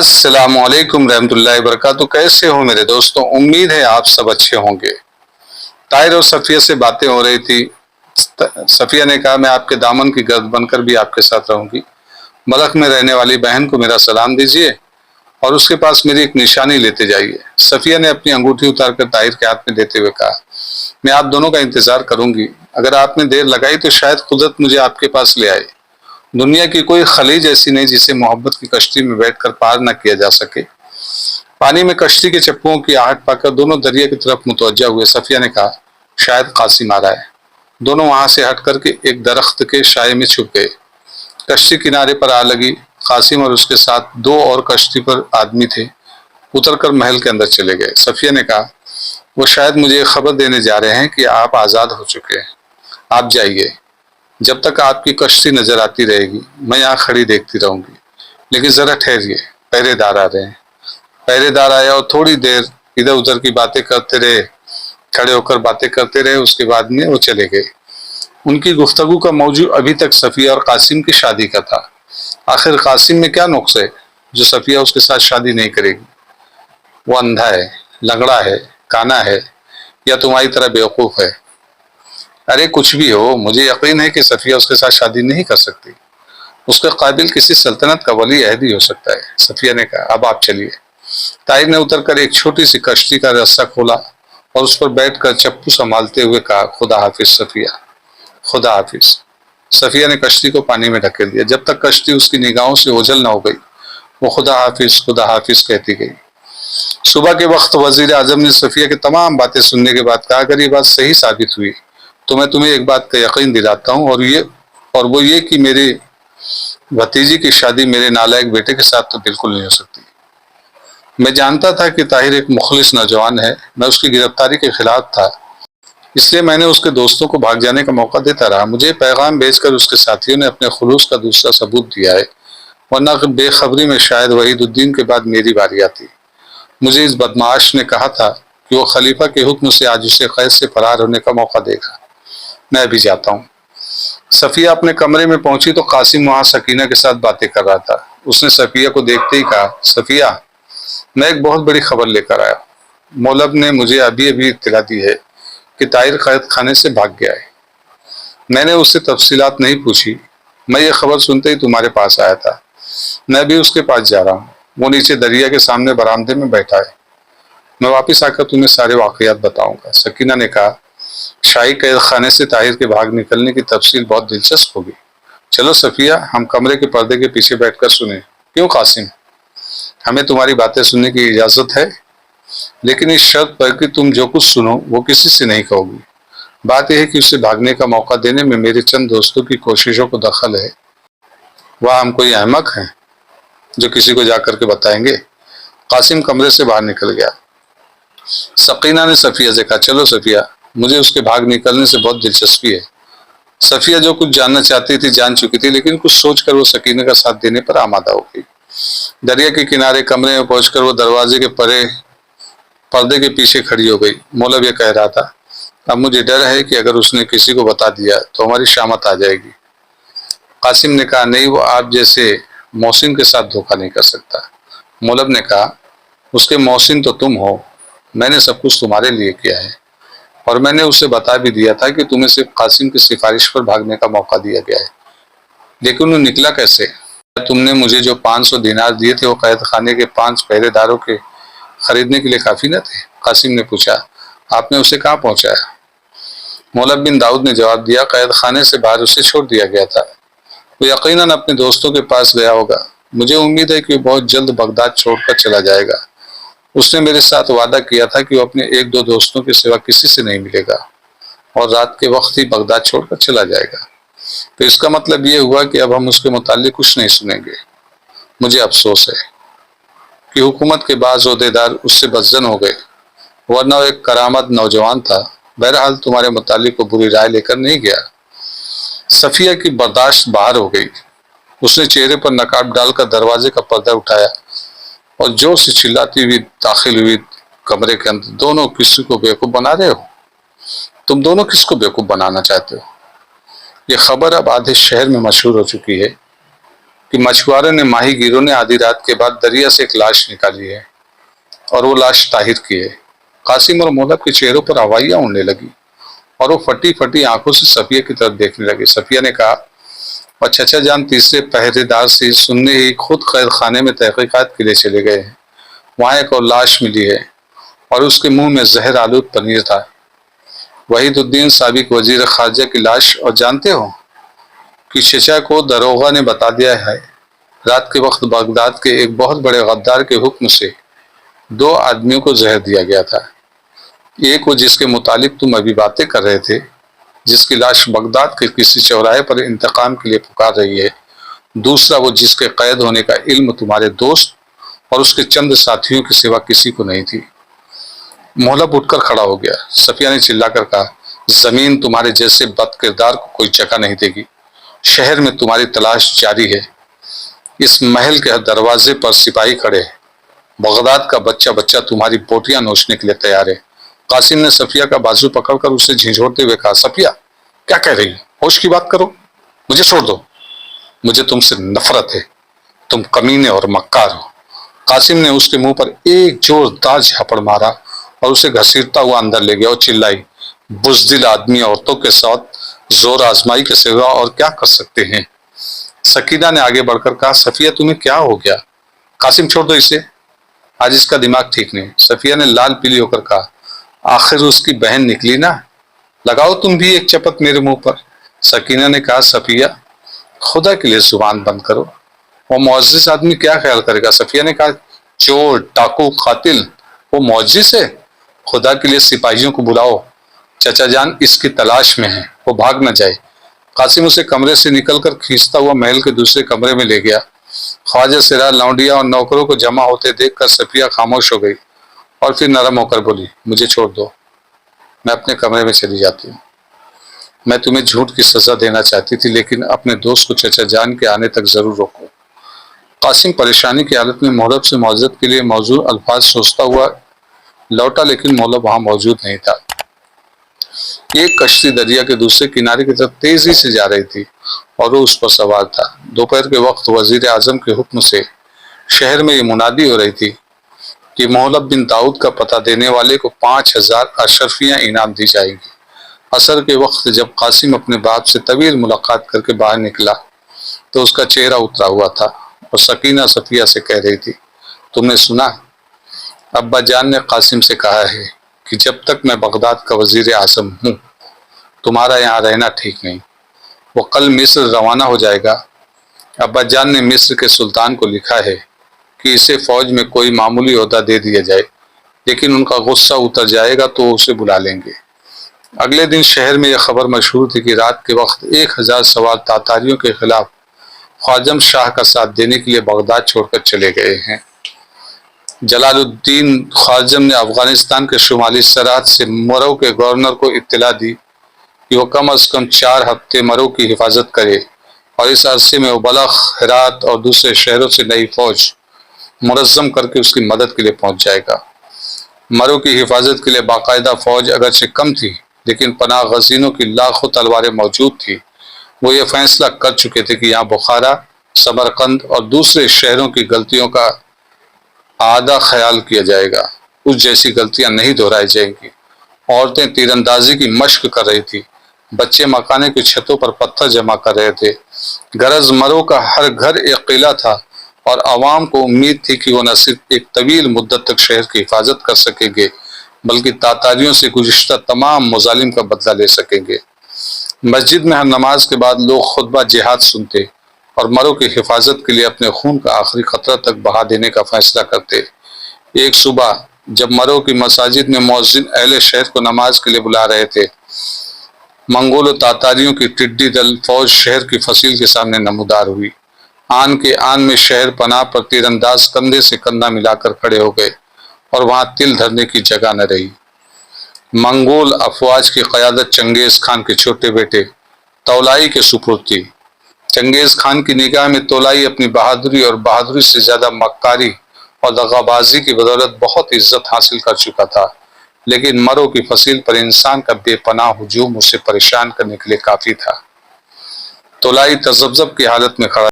السلام علیکم رحمۃ اللہ وبرکاتہ۔ کیسے ہو میرے دوستوں؟ امید ہے آپ سب اچھے ہوں گے۔ طاہر اور صفیہ سے باتیں ہو رہی تھی۔ صفیہ نے کہا میں آپ کے دامن کی گرد بن کر بھی آپ کے ساتھ رہوں گی۔ ملک میں رہنے والی بہن کو میرا سلام دیجیے اور اس کے پاس میری ایک نشانی لیتے جائیے۔ صفیہ نے اپنی انگوٹھی اتار کر طاہر کے ہاتھ میں دیتے ہوئے کہا میں آپ دونوں کا انتظار کروں گی۔ اگر آپ نے دیر لگائی تو شاید قدرت مجھے آپ کے پاس لے آئے۔ دنیا کی کوئی خلیج ایسی نہیں جسے محبت کی کشتی میں بیٹھ کر پار نہ کیا جا سکے۔ پانی میں کشتی کے چپوں کی آہٹ پا کر دونوں دریا کی طرف متوجہ ہوئے۔ صفیہ نے کہا شاید قاسم آ رہا ہے۔ دونوں وہاں سے ہٹ کر کے ایک درخت کے سائے میں چھپ گئے۔ کشتی کنارے پر آ لگی۔ قاسم اور اس کے ساتھ دو اور کشتی پر آدمی تھے، اتر کر محل کے اندر چلے گئے۔ صفیہ نے کہا وہ شاید مجھے خبر دینے جا رہے ہیں کہ آپ آزاد ہو چکے ہیں۔ آپ جائیے، جب تک آپ کی کشتی نظر آتی رہے گی میں یہاں کھڑی دیکھتی رہوں گی، لیکن ذرا ٹھہریے، پہرے دار آ رہے ہیں۔ پہرے دار آئے اور تھوڑی دیر ادھر ادھر کی باتیں کرتے رہے، کھڑے ہو کر باتیں کرتے رہے۔ اس کے بعد میں وہ چلے گئے۔ ان کی گفتگو کا موضوع ابھی تک صفیہ اور قاسم کی شادی کا تھا۔ آخر قاسم میں کیا نقص ہے جو صفیہ اس کے ساتھ شادی نہیں کرے گی؟ وہ اندھا ہے، لنگڑا ہے، کانا ہے، یا تمہاری طرح بیوقوف ہے؟ ارے کچھ بھی ہو، مجھے یقین ہے کہ صفیہ اس کے ساتھ شادی نہیں کر سکتی۔ اس کے قابل کسی سلطنت کا ولی عہد ہی ہو سکتا ہے۔ صفیہ نے کہا اب آپ چلیے۔ طاہر نے اتر کر ایک چھوٹی سی کشتی کا رسہ کھولا اور اس پر بیٹھ کر چپو سنبھالتے ہوئے کہا خدا حافظ صفیہ، خدا حافظ۔ صفیہ نے کشتی کو پانی میں ڈھکیل دیا۔ جب تک کشتی اس کی نگاہوں سے اوجھل نہ ہو گئی وہ خدا حافظ کہتی گئی۔ صبح کے وقت وزیر اعظم نے صفیہ کی تمام باتیں سننے کے بعد کہا اگر یہ بات صحیح ثابت ہوئی تو میں تمہیں ایک بات کا یقین دلاتا ہوں اور وہ یہ کہ میری بھتیجی کی شادی میرے نالائق بیٹے کے ساتھ تو بالکل نہیں ہو سکتی۔ میں جانتا تھا کہ طاہر ایک مخلص نوجوان ہے، میں اس کی گرفتاری کے خلاف تھا، اس لیے میں نے اس کے دوستوں کو بھاگ جانے کا موقع دیتا رہا۔ مجھے پیغام بھیج کر اس کے ساتھیوں نے اپنے خلوص کا دوسرا ثبوت دیا ہے، ورنہ بے خبری میں شاید وحید الدین کے بعد میری باری آتی۔ مجھے اس بدمعاش نے کہا تھا کہ وہ خلیفہ کے حکم سے آج اسے قید سے فرار ہونے کا موقع دے گا۔ میں ابھی جاتا ہوں۔ صفیہ اپنے کمرے میں پہنچی تو قاسم وہاں سکینہ کے ساتھ باتیں کر رہا تھا۔ اس نے صفیہ کو دیکھتے ہی کہا صفیہ میں ایک بہت بڑی خبر لے کر آیا۔ مولب نے مجھے ابھی اطلاع دی ہے کہ طاہر قید خانے سے بھاگ گیا ہے۔ میں نے اس سے تفصیلات نہیں پوچھی، میں یہ خبر سنتے ہی تمہارے پاس آیا تھا۔ میں بھی اس کے پاس جا رہا ہوں، وہ نیچے دریا کے سامنے برآمدے میں بیٹھا ہے۔ میں واپس آ کر تمہیں سارے واقعات بتاؤں گا۔ سکینہ نے کہا شاہی قید خانے سے طاہر کے بھاگ نکلنے کی تفصیل بہت دلچسپ ہوگی۔ چلو صفیہ ہم کمرے کے پردے کے پیچھے بیٹھ کر سنیں۔ کیوں قاسم؟ ہمیں تمہاری باتیں سننے کی اجازت ہے، لیکن اس شرط پر کہ تم جو کچھ سنو وہ کسی سے نہیں کہو گی۔ بات یہ ہے کہ اسے بھاگنے کا موقع دینے میں میرے چند دوستوں کی کوششوں کو دخل ہے۔ وہ ہم کوئی احمق ہیں جو کسی کو جا کر کے بتائیں گے؟ قاسم کمرے سے باہر نکل گیا۔ سکینہ نے صفیہ سے کہا چلو صفیہ مجھے اس کے بھاگ نکلنے سے بہت دلچسپی ہے۔ صفیہ جو کچھ جاننا چاہتی تھی جان چکی تھی، لیکن کچھ سوچ کر وہ سکینہ کا ساتھ دینے پر آمادہ ہو گئی۔ دریا کے کنارے کمرے میں پہنچ کر وہ دروازے کے پردے کے پیچھے کھڑی ہو گئی۔ مولب یہ کہہ رہا تھا اب مجھے ڈر ہے کہ اگر اس نے کسی کو بتا دیا تو ہماری شامت آ جائے گی۔ قاسم نے کہا نہیں، وہ آپ جیسے محسن کے ساتھ دھوکہ نہیں کر سکتا۔ مولب نے کہا اس کے محسن تو تم ہو، میں نے سب کچھ تمہارے لیے کیا ہے، اور میں نے اسے بتا بھی دیا تھا کہ تمہیں صرف قاسم کی سفارش پر بھاگنے کا موقع دیا گیا ہے، لیکن وہ نکلا کیسے؟ تم نے مجھے جو 500 دینار دیے تھے وہ قید خانے کے 5 پہرے داروں کے خریدنے کے لیے کافی نہ تھے؟ قاسم نے پوچھا آپ نے اسے کہاں پہنچایا؟ مولب بن داؤد نے جواب دیا قید خانے سے باہر اسے چھوڑ دیا گیا تھا، وہ یقیناً اپنے دوستوں کے پاس گیا ہوگا۔ مجھے امید ہے کہ وہ بہت جلد بغداد چھوڑ کر چلا جائے گا۔ اس نے میرے ساتھ وعدہ کیا تھا کہ وہ اپنے 1-2 دوستوں کے سوا کسی سے نہیں ملے گا اور رات کے وقت ہی بغداد چھوڑ کر چلا جائے گا۔ تو اس کا مطلب یہ ہوا کہ اب ہم اس کے متعلق کچھ نہیں سنیں گے۔ مجھے افسوس ہے کہ حکومت کے بعض عہدیدار اس سے بدظن ہو گئے، ورنہ وہ ایک کرامت نوجوان تھا۔ بہرحال تمہارے متعلق وہ بری رائے لے کر نہیں گیا۔ صفیہ کی برداشت باہر ہو گئی۔ اس نے چہرے پر نقاب ڈال کر دروازے کا پردہ اٹھایا اور زور سے چلاتی ہوئی داخل ہوئی کمرے کے اندر۔ دونوں کسی کو بیوقوف بنا رہے ہو؟ تم دونوں کس کو بیوقوف بنانا چاہتے ہو؟ یہ خبر اب آدھے شہر میں مشہور ہو چکی ہے کہ مچھواروں نے ماہی گیروں نے آدھی رات کے بعد دریا سے ایک لاش نکالی ہے اور وہ لاش طاہر کی ہے۔ قاسم اور مولب کے چہروں پر ہوائیاں اڑنے لگی اور وہ پھٹی پھٹی آنکھوں سے صفیہ کی طرف دیکھنے لگے۔ صفیہ نے کہا، اور چچا جان تیسرے پہرے دار سے سننے ہی خود قید خانے میں تحقیقات کے لیے چلے گئے ہیں۔ وہاں ایک اور لاش ملی ہے اور اس کے منہ میں زہر آلود پنیر تھا۔ وحید الدین سابق وزیر خارجہ کی لاش، اور جانتے ہو کہ چچا کو داروغہ نے بتا دیا ہے رات کے وقت بغداد کے ایک بہت بڑے غدار کے حکم سے 2 آدمیوں کو زہر دیا گیا تھا۔ ایک وہ جس کے متعلق تم ابھی باتیں کر رہے تھے، جس کی لاش بغداد کے کسی چوراہے پر انتقام کے لیے پکار رہی ہے۔ دوسرا وہ جس کے قید ہونے کا علم تمہارے دوست اور اس کے چند ساتھیوں کے سوا کسی کو نہیں تھی۔ مولب اٹھ کر کھڑا ہو گیا۔ صفیہ نے چلا کر کہا، زمین تمہارے جیسے بد کردار کو کوئی جگہ نہیں دے گی۔ شہر میں تمہاری تلاش جاری ہے۔ اس محل کے دروازے پر سپاہی کھڑے ہیں۔ بغداد کا بچہ بچہ تمہاری بوٹیاں نوچنے کے لیے تیار ہے۔ قاسم نے صفیہ کا بازو پکڑ کر اسے جھنجھوڑتے ہوئے کہا، صفیہ کیا کہہ رہی ہو؟ ہوش کی بات کرو، مجھے چھوڑ دو۔ مجھے تم سے نفرت ہے، تم کمینے اور مکار ہو۔ قاسم نے اس کے منہ پر ایک زوردار جھاپڑ مارا اور اسے گھسیٹتا ہوا اندر لے گیا اور چلائی، بزدل آدمی عورتوں کے ساتھ زور آزمائی کے سوا اور کیا کر سکتے ہیں؟ سکینہ نے آگے بڑھ کر کہا، صفیہ تمہیں کیا ہو گیا؟ قاسم چھوڑ دو اسے، آج اس کا دماغ ٹھیک نہیں۔ صفیہ نے لال پیلی ہو کر کہا، آخر اس کی بہن نکلی نا، لگاؤ تم بھی ایک چپت میرے منہ پر۔ سکینہ نے کہا، صفیہ خدا کے لیے زبان بند کرو، وہ معزز آدمی کیا خیال کرے گا؟ صفیہ نے کہا، چور، ڈاکو، قاتل، وہ معزز ہے؟ خدا کے لیے سپاہیوں کو بلاؤ، چچا جان اس کی تلاش میں ہے، وہ بھاگ نہ جائے۔ قاسم اسے کمرے سے نکل کر کھینچتا ہوا محل کے دوسرے کمرے میں لے گیا۔ خواجہ سرا، لونڈیاں اور نوکروں کو جمع ہوتے دیکھ کر صفیہ خاموش ہو گئی اور پھر نرم ہو کر بولی، مجھے چھوڑ دو، میں اپنے کمرے میں چلی جاتی ہوں۔ میں تمہیں جھوٹ کی سزا دینا چاہتی تھی، لیکن اپنے دوست کو چچا جان کے آنے تک ضرور روکو۔ قاسم پریشانی کی حالت میں مولب سے معذرت کے لیے موزوں الفاظ سوچتا ہوا لوٹا، لیکن مولب وہاں موجود نہیں تھا۔ ایک کشتی دریا کے دوسرے کنارے کی طرف تیزی سے جا رہی تھی اور وہ اس پر سوار تھا۔ دوپہر کے وقت وزیر اعظم کے حکم سے شہر میں یہ منادی ہو رہی تھی کہ مولب بن داؤد کا پتہ دینے والے کو 5000 اشرفیاں انعام دی جائیں گی۔ عصر کے وقت جب قاسم اپنے باپ سے طویل ملاقات کر کے باہر نکلا تو اس کا چہرہ اترا ہوا تھا اور سکینہ صفیہ سے کہہ رہی تھی، تم نے سنا؟ ابا جان نے قاسم سے کہا ہے کہ جب تک میں بغداد کا وزیر اعظم ہوں تمہارا یہاں رہنا ٹھیک نہیں۔ وہ کل مصر روانہ ہو جائے گا۔ ابا جان نے مصر کے سلطان کو لکھا ہے کہ اسے فوج میں کوئی معمولی عہدہ دے دیا جائے، لیکن ان کا غصہ اتر جائے گا تو اسے بلا لیں گے۔ اگلے دن شہر میں یہ خبر مشہور تھی کہ رات کے وقت 1000 سوار تاتاریوں کے خلاف خواجم شاہ کا ساتھ دینے کے لیے بغداد چھوڑ کر چلے گئے ہیں۔ جلال الدین خواجم نے افغانستان کے شمالی سرحد سے مرو کے گورنر کو اطلاع دی کہ وہ کم از کم 4 ہفتے مرو کی حفاظت کرے اور اس عرصے میں وہ بلخ، ہرات اور دوسرے شہروں سے نئی فوج منظم کر کے اس کی مدد کے لیے پہنچ جائے گا۔ مرو کی حفاظت کے لیے باقاعدہ فوج اگرچہ کم تھی، لیکن پناہ گزینوں کی لاکھوں تلواریں موجود تھی۔ وہ یہ فیصلہ کر چکے تھے کہ یہاں بخارا، سمرقند اور دوسرے شہروں کی غلطیوں کا اعادہ خیال کیا جائے گا، اس جیسی غلطیاں نہیں دہرائی جائیں گی۔ عورتیں تیر اندازی کی مشق کر رہی تھی، بچے مکانے کی چھتوں پر پتھر جمع کر رہے تھے۔ غرض مرو کا ہر گھر ایک قلعہ تھا اور عوام کو امید تھی کہ وہ نہ صرف ایک طویل مدت تک شہر کی حفاظت کر سکیں گے بلکہ تاتاریوں سے گزشتہ تمام مظالم کا بدلہ لے سکیں گے۔ مسجد میں ہر نماز کے بعد لوگ خطبہ جہاد سنتے اور مرو کی حفاظت کے لیے اپنے خون کا آخری قطرہ تک بہا دینے کا فیصلہ کرتے۔ ایک صبح جب مرو کی مساجد میں مؤذن اہل شہر کو نماز کے لیے بلا رہے تھے، منگول و تاتاریوں کی ٹڈی دل فوج شہر کی فصیل کے سامنے نمودار ہوئی۔ آن کے آن میں شہر پناہ پر تیر انداز کندھے سے کندھا ملا کر کھڑے ہو گئے اور وہاں تل دھرنے کی جگہ نہ رہی۔ منگول افواج کی قیادت چنگیز خان کے چھوٹے بیٹے تولائی کے سپرد تھی۔ چنگیز خان کی نگاہ میں تولائی اپنی بہادری اور بہادری سے زیادہ مکاری اور دغا بازی کی بدولت بہت عزت حاصل کر چکا تھا، لیکن مرو کی فصیل پر انسان کا بے پناہ ہجوم اسے پریشان کرنے کے لیے کافی تھا۔ تولائی تذبذب کی حالت میں کھڑا